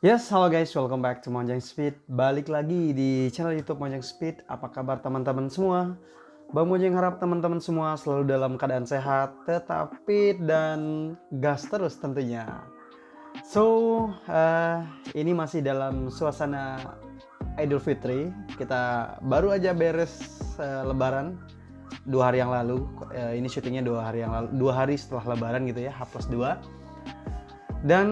Yes, halo guys, welcome back to Monjang Speed. Balik lagi di channel YouTube Monjang Speed. Apa kabar teman-teman semua? Bang Monjang harap teman-teman semua selalu dalam keadaan sehat, tetap fit dan gas terus tentunya. Ini masih dalam suasana Idul Fitri. Kita baru aja beres Lebaran 2 hari yang lalu. Ini syutingnya 2 hari yang lalu, 2 hari setelah Lebaran gitu ya, H+2. Dan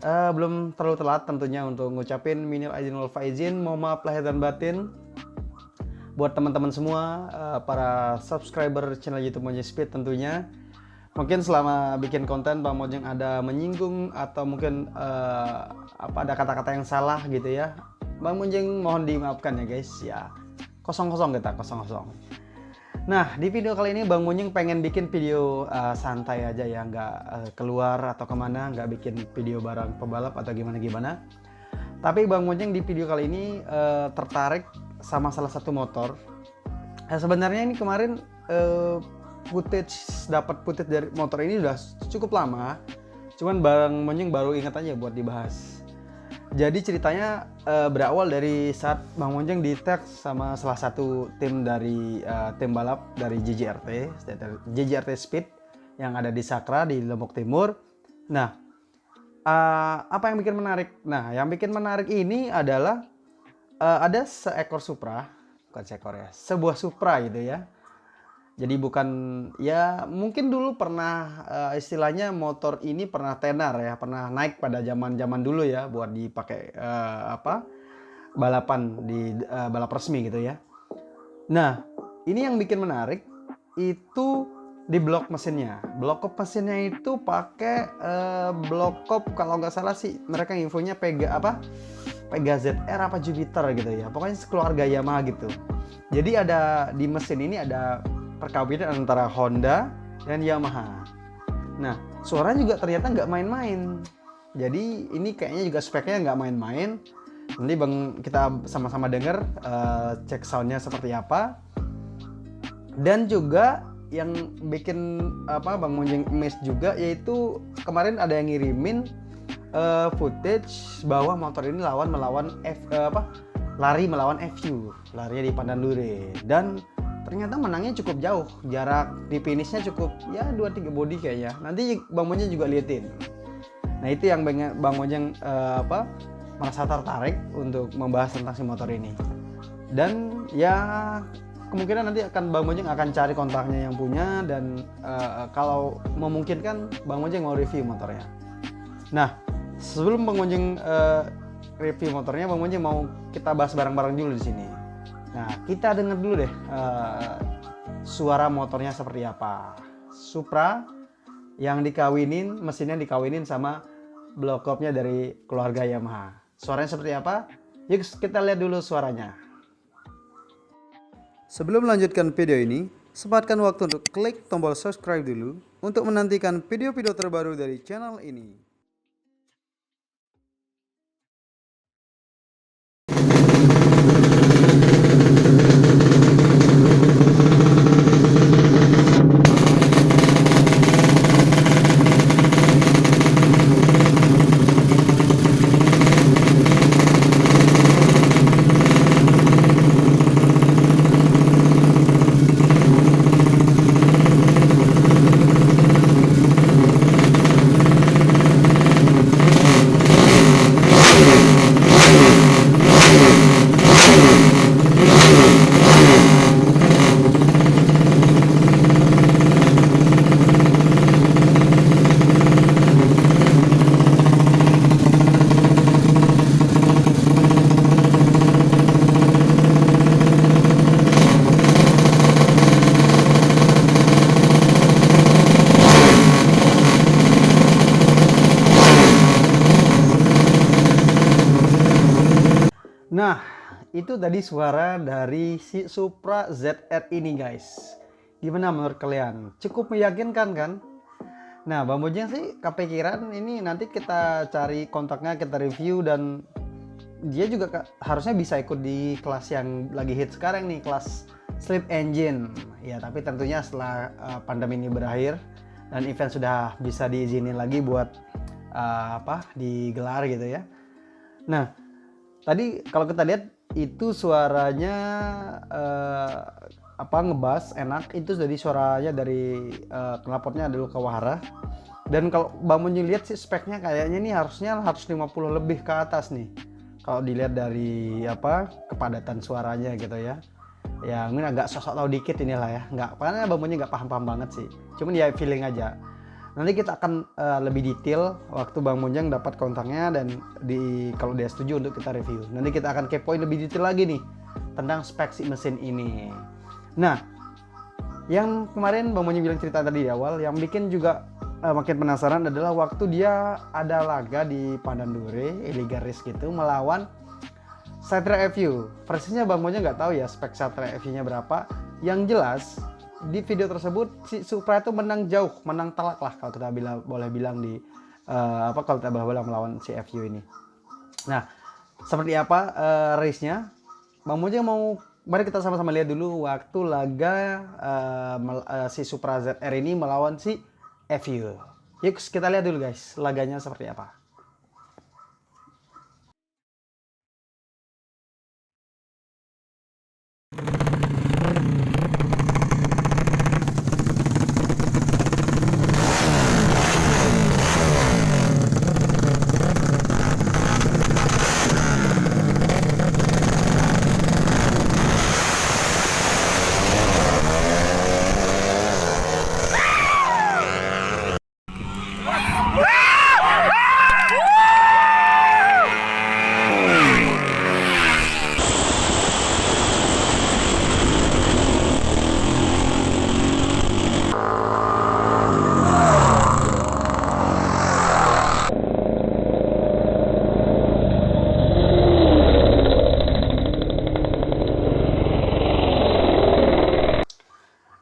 belum terlalu telat tentunya untuk ngucapin minal aidin wal faizin, mohon maaf lahir dan batin buat teman-teman semua, para subscriber channel YouTube Monjang Speed tentunya. Mungkin selama bikin konten Bang Mojeng ada menyinggung atau mungkin ada kata-kata yang salah gitu ya, Bang Mojeng mohon dimaafkan ya guys ya. Kosong-kosong kita, kosong-kosong. Nah, di video kali ini Bang Munying pengen bikin video santai aja ya, nggak keluar atau kemana, nggak bikin video bareng pebalap atau gimana-gimana. Tapi Bang Munying di video kali ini tertarik sama salah satu motor. Sebenarnya ini kemarin dapat footage dari motor ini udah cukup lama, cuman Bang Munying baru ingat aja buat dibahas. Jadi ceritanya berawal dari saat Bang Monjeng di tag sama salah satu tim dari tim balap dari JJRT Speed yang ada di Sakra di Lombok Timur. Nah, apa yang bikin menarik? Nah, yang bikin menarik ini adalah ada seekor Supra, bukan seekor ya, sebuah Supra gitu ya. Jadi bukan ya, mungkin dulu pernah istilahnya motor ini pernah tenar ya, pernah naik pada zaman-zaman dulu ya buat dipakai balapan di balap resmi gitu ya. Nah, ini yang bikin menarik itu di blok mesinnya. Blok kop mesinnya itu pakai blok kop, kalau nggak salah sih mereka infonya Pega ZR apa Jupiter gitu ya. Pokoknya sekeluarga Yamaha gitu. Jadi ada di mesin ini ada perkawinan antara Honda dan Yamaha. Nah, suaranya juga ternyata nggak main-main. Jadi ini kayaknya juga speknya nggak main-main. Nanti kita sama-sama denger cek soundnya seperti apa. Dan juga yang bikin Bang Monjeng miss juga, yaitu kemarin ada yang ngirimin footage bahwa motor ini lari melawan FU, larinya di Pandandure, dan ternyata menangnya cukup jauh, jarak di finishnya cukup ya 2-3 body kayaknya. Nanti Bang Mojeng juga liatin. Nah, itu yang Bang Mojeng merasa tertarik untuk membahas tentang si motor ini. Dan ya kemungkinan nanti Bang Mojeng akan cari kontaknya yang punya, dan kalau memungkinkan Bang Mojeng mau review motornya. Nah, sebelum Bang Mojeng review motornya, Bang Mojeng mau kita bahas bareng-bareng dulu di sini. Nah, kita dengar dulu deh suara motornya seperti apa. Supra yang mesinnya dikawinin sama blok kopnya dari keluarga Yamaha. Suaranya seperti apa? Yuk kita lihat dulu suaranya. Sebelum melanjutkan video ini, sempatkan waktu untuk klik tombol subscribe dulu untuk menantikan video-video terbaru dari channel ini. Nah, itu tadi suara dari si Supra ZR ini guys. Gimana menurut kalian? Cukup meyakinkan kan? Nah, Bang Mojeng sih kepikiran ini nanti kita cari kontaknya, kita review, dan dia juga harusnya bisa ikut di kelas yang lagi hit sekarang nih, kelas Sleep Engine. Ya, tapi tentunya setelah pandemi ini berakhir dan event sudah bisa diizinin lagi buat digelar gitu ya. Nah, tadi kalau kita lihat itu suaranya ngebas enak, itu dari suaranya dari knalpotnya dulu ke Wahara. Dan kalau Bang Munjing lihat sih speknya kayaknya nih harusnya 150 lebih ke atas nih. Kalau dilihat dari kepadatan suaranya gitu ya. Ya mungkin agak sosok tahu dikit inilah ya. Karena Bang Munjing nggak paham-paham banget sih. Cuman ya feeling aja. Nanti kita akan lebih detail waktu Bang Munjing dapat kontaknya dan kalau dia setuju untuk kita review. Nanti kita akan kepoin lebih detail lagi nih tentang spek si mesin ini. Nah, yang kemarin Bang Munjing bilang cerita tadi di awal, yang bikin juga makin penasaran adalah waktu dia ada laga di Pandandure Iliga Race gitu melawan Satria FU. Versinya Bang Munjing nggak tahu ya spek Satria FU-nya berapa. Yang jelas di video tersebut si Supra itu menang jauh, menang telak lah kalau kita boleh bilang di kalau kita boleh melawan si FU ini. Nah, seperti apa race-nya? Bang Munjing mari kita sama-sama lihat dulu waktu laga si Supra ZR ini melawan si FU. Yuk kita lihat dulu guys, laganya seperti apa.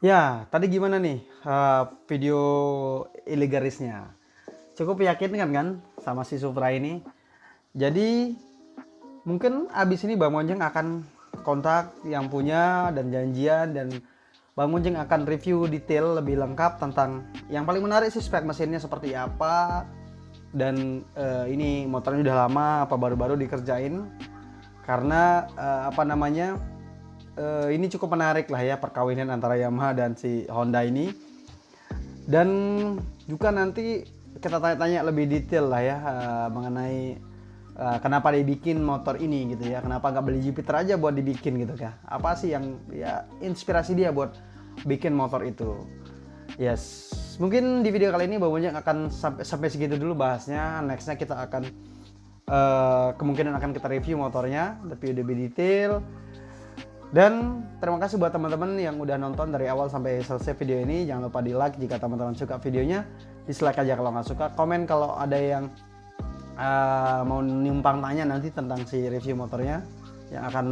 Ya, tadi gimana nih video Iliga Race-nya? Cukup meyakinkan kan sama si Supra ini. Jadi mungkin abis ini Bang Munjing akan kontak yang punya dan janjian, dan Bang Munjing akan review detail lebih lengkap tentang yang paling menarik sih spek mesinnya seperti apa, dan ini motornya udah lama apa baru-baru dikerjain, karena ini cukup menarik lah ya perkawinan antara Yamaha dan si Honda ini. Dan juga nanti kita tanya-tanya lebih detail lah ya mengenai kenapa dia bikin motor ini gitu ya, kenapa nggak beli Jupiter aja buat dibikin gitu ya, apa sih yang ya inspirasi dia buat bikin motor itu. Yes, mungkin di video kali ini Bang Munjing akan sampai segitu dulu bahasnya. Nextnya kita akan kemungkinan akan kita review motornya lebih detail. Dan terima kasih buat teman-teman yang udah nonton dari awal sampai selesai video ini. Jangan lupa di like jika teman-teman suka videonya, dislike aja kalau nggak suka, komen kalau ada yang mau nimpang tanya nanti tentang si review motornya yang akan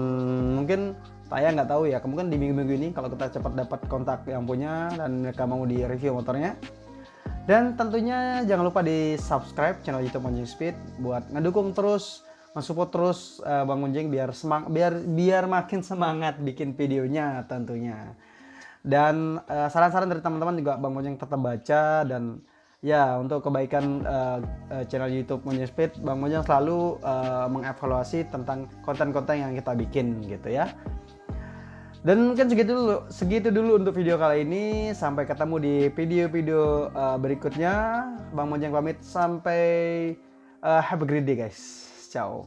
mungkin tayang, nggak tahu ya, kemungkinan di minggu-minggu ini kalau kita cepat dapat kontak yang punya dan mereka mau di review motornya. Dan tentunya jangan lupa di subscribe channel YouTube Munjing Speed buat ngedukung terus, mensupport terus Bang Munjing biar makin semangat bikin videonya tentunya. Dan saran-saran dari teman-teman juga Bang Munjing tetap baca, dan ya untuk kebaikan channel YouTube Munjing Speed, Bang Munjing selalu mengevaluasi tentang konten-konten yang kita bikin gitu ya. Dan mungkin segitu dulu untuk video kali ini. Sampai ketemu di video-video berikutnya. Bang Munjing pamit, sampai have a great day guys. Ciao.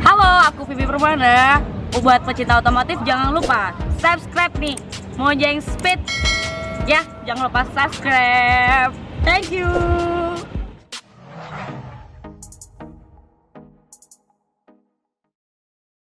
Halo, aku Vivi Permana. Buat pecinta otomotif jangan lupa subscribe nih Munjing Speed. Ya, jangan lupa subscribe. Thank you.